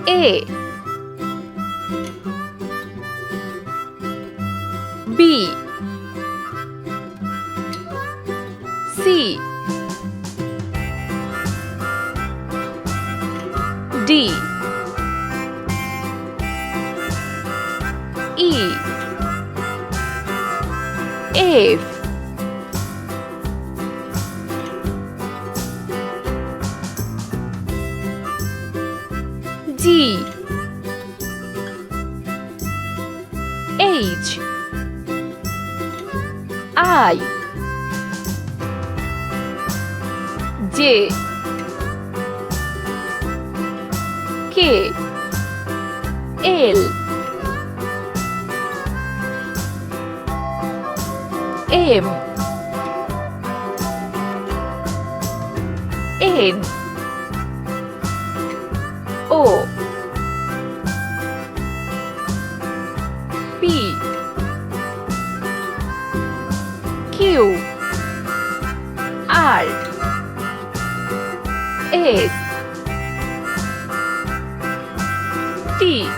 A B C D E F G H I J K L M N O P Q R S T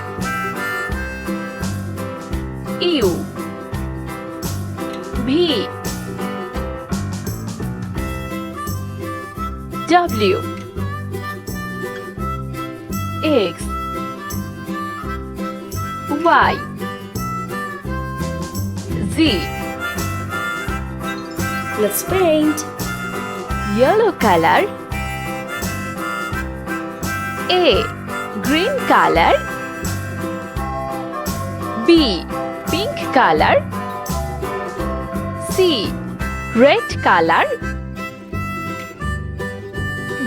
U V W X Y Z. Let's paint. Yellow color. A. Green color. B. Pink color. C. Red color.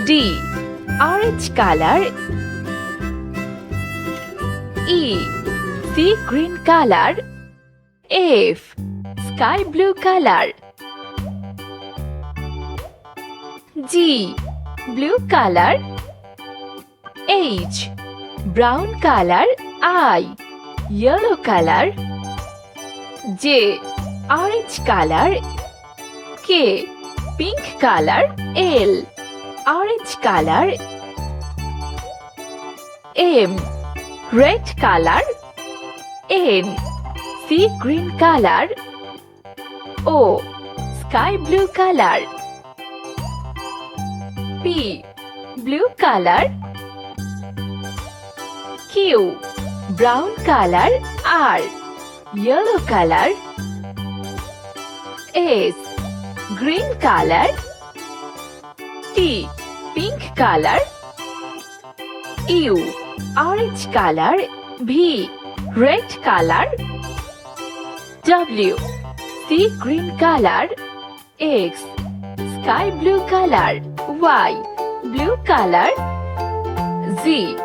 D. Orange color. E. Sea green color. F. Sky blue color. G. Blue color. H. Brown color. I. Yellow color. J. Orange color. K. Pink color. L. Orange color. M. Red color. N. Sea green color. O. Sky blue color. P. Blue color. Q. Brown color. R. Yellow color. S. Green color. T. Pink color. U. Orange color. V. Red color. W. Sea green color. X. Sky blue color. Y. Blue color. Z.